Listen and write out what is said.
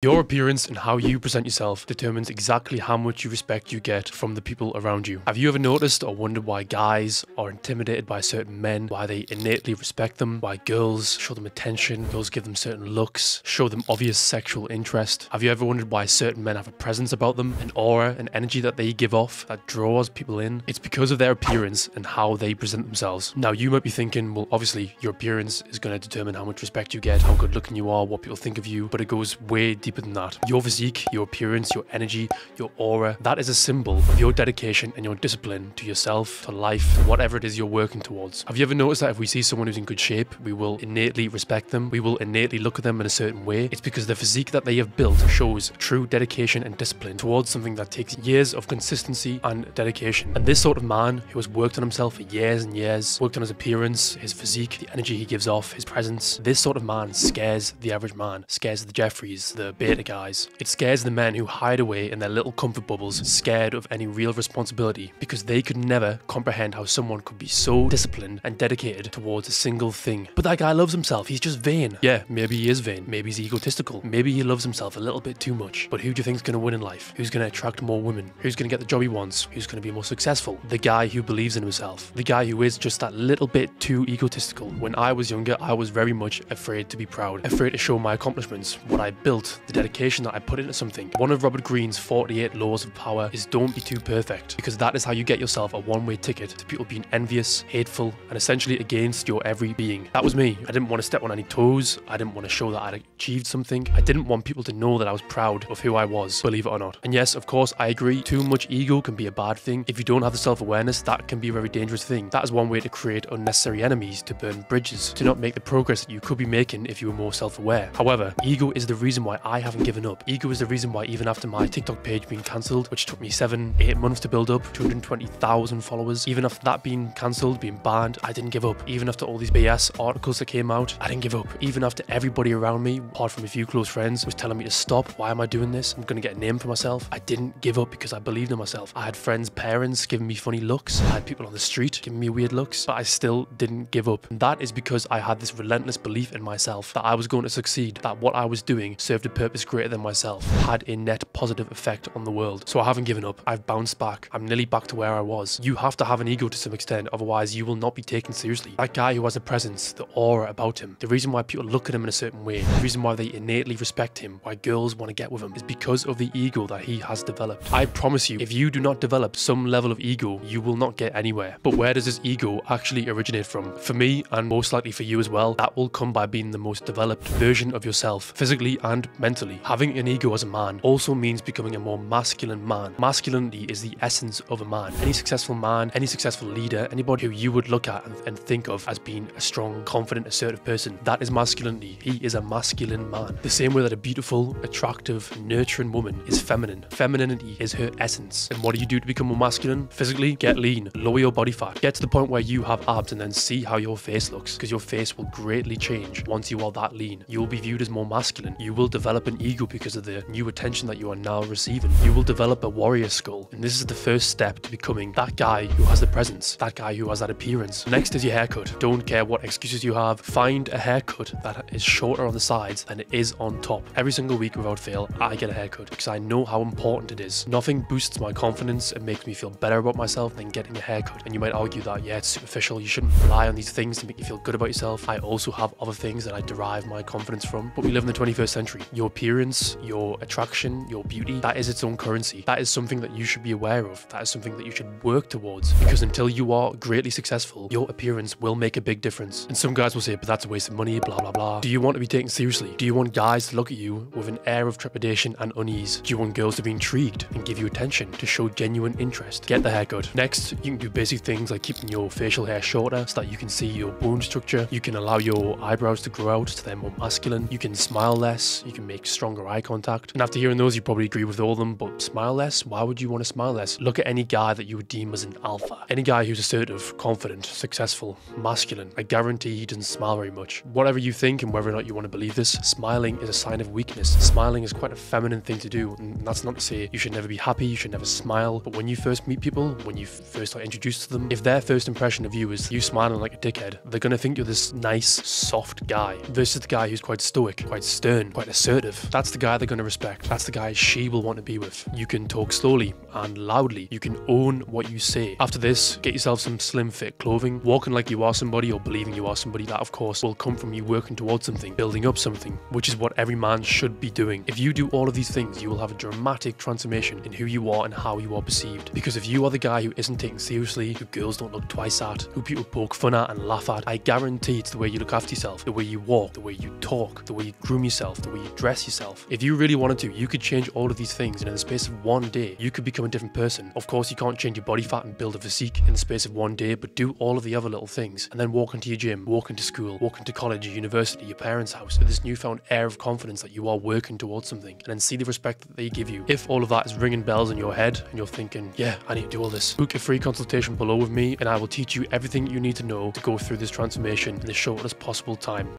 Your appearance and how you present yourself determines exactly how much respect you get from the people around you. Have you ever noticed or wondered why guys are intimidated by certain men, why they innately respect them, why girls show them attention, girls give them certain looks, show them obvious sexual interest? Have you ever wondered why certain men have a presence about them, an aura, an energy that they give off that draws people in? It's because of their appearance and how they present themselves. Now you might be thinking, well, obviously your appearance is going to determine how much respect you get, how good looking you are, what people think of you, but it goes way deeper than that. Your physique, your appearance, your energy, your aura, that is a symbol of your dedication and your discipline to yourself, to life, whatever it is you're working towards. Have you ever noticed that if we see someone who's in good shape, we will innately respect them, we will innately look at them in a certain way? It's because the physique that they have built shows true dedication and discipline towards something that takes years of consistency and dedication. And this sort of man who has worked on himself for years and years, worked on his appearance, his physique, the energy he gives off, his presence, this sort of man scares the average man, scares the Jeffreys, the beta guys. It scares the men who hide away in their little comfort bubbles, scared of any real responsibility, because they could never comprehend how someone could be so disciplined and dedicated towards a single thing. But that guy loves himself, he's just vain. Yeah, maybe he is vain, maybe he's egotistical, maybe he loves himself a little bit too much. But who do you think is going to win in life? Who's going to attract more women? Who's going to get the job he wants? Who's going to be more successful? The guy who believes in himself. The guy who is just that little bit too egotistical. When I was younger, I was very much afraid to be proud, afraid to show my accomplishments, what I built, the dedication that I put into something. One of Robert Greene's 48 laws of power is don't be too perfect, because that is how you get yourself a one-way ticket to people being envious, hateful, and essentially against your every being. That was me. I didn't want to step on any toes. I didn't want to show that I'd achieved something. I didn't want people to know that I was proud of who I was, believe it or not. And yes, of course, I agree, too much ego can be a bad thing. If you don't have the self-awareness, that can be a very dangerous thing. That is one way to create unnecessary enemies, to burn bridges, to not make the progress that you could be making if you were more self-aware. However, ego is the reason why I haven't given up. Ego is the reason why even after my TikTok page being cancelled, which took me 7-8 months to build up, 220,000 followers, even after that being cancelled, being banned, I didn't give up. Even after all these BS articles that came out, I didn't give up. Even after everybody around me, apart from a few close friends, was telling me to stop, why am I doing this? I'm gonna get a name for myself. I didn't give up because I believed in myself. I had friends, parents giving me funny looks. I had people on the street giving me weird looks, but I still didn't give up. And that is because I had this relentless belief in myself that I was going to succeed, that what I was doing served a purpose greater than myself, had a net positive effect on the world. So I haven't given up. I've bounced back. I'm nearly back to where I was. You have to have an ego to some extent, otherwise you will not be taken seriously. That guy who has a presence, the aura about him, the reason why people look at him in a certain way, the reason why they innately respect him, why girls want to get with him, is because of the ego that he has developed. I promise you, if you do not develop some level of ego, you will not get anywhere. But where does this ego actually originate from? For me, and most likely for you as well, that will come by being the most developed version of yourself, physically and mentally. Having an ego as a man also means becoming a more masculine man. Masculinity is the essence of a man. Any successful man, any successful leader, anybody who you would look at and think of as being a strong, confident, assertive person, that is masculinity. He is a masculine man. The same way that a beautiful, attractive, nurturing woman is feminine. Femininity is her essence. And what do you do to become more masculine? Physically, get lean, lower your body fat, get to the point where you have abs, and then see how your face looks, because your face will greatly change once you are that lean. You will be viewed as more masculine. You will develop an ego because of the new attention that you are now receiving. You will develop a warrior skull, and this is the first step to becoming that guy who has the presence, that guy who has that appearance. Next is your haircut. Don't care what excuses you have, find a haircut that is shorter on the sides than it is on top. Every single week without fail, I get a haircut because I know how important it is. Nothing boosts my confidence and makes me feel better about myself than getting a haircut. And you might argue that, yeah, it's superficial, you shouldn't rely on these things to make you feel good about yourself. I also have other things that I derive my confidence from, but we live in the 21st century. Your appearance, your attraction, your beauty, that is its own currency. That is something that you should be aware of. That is something that you should work towards, because until you are greatly successful, your appearance will make a big difference. And some guys will say, but that's a waste of money, blah, blah, blah. Do you want to be taken seriously? Do you want guys to look at you with an air of trepidation and unease? Do you want girls to be intrigued and give you attention, to show genuine interest? Get the haircut. Next, you can do basic things like keeping your facial hair shorter so that you can see your bone structure. You can allow your eyebrows to grow out so they're more masculine. You can smile less. You can make stronger eye contact. And after hearing those, you probably agree with all of them, but smile less? Why would you want to smile less? Look at any guy that you would deem as an alpha. Any guy who's assertive, confident, successful, masculine. I guarantee he doesn't smile very much. Whatever you think and whether or not you want to believe this, smiling is a sign of weakness. Smiling is quite a feminine thing to do, and that's not to say you should never be happy, you should never smile, but when you first meet people, when you first are introduced to them, if their first impression of you is you smiling like a dickhead, they're gonna think you're this nice, soft guy versus the guy who's quite stoic, quite stern, quite assertive, talkative. That's the guy they're going to respect. That's the guy she will want to be with. You can talk slowly and loudly. You can own what you say. After this, get yourself some slim fit clothing. Walking like you are somebody or believing you are somebody, that of course will come from you working towards something, building up something, which is what every man should be doing. If you do all of these things, you will have a dramatic transformation in who you are and how you are perceived. Because if you are the guy who isn't taken seriously, who girls don't look twice at, who people poke fun at and laugh at, I guarantee it's the way you look after yourself, the way you walk, the way you talk, the way you groom yourself, the way you dress yourself. If you really wanted to, you could change all of these things, and in the space of one day, you could become a different person. Of course, you can't change your body fat and build a physique in the space of one day, but do all of the other little things, and then walk into your gym, walk into school, walk into college, your university, your parents' house, with this newfound air of confidence that you are working towards something, and then see the respect that they give you. If all of that is ringing bells in your head, and you're thinking, yeah, I need to do all this, book a free consultation below with me, and I will teach you everything you need to know to go through this transformation in the shortest possible time.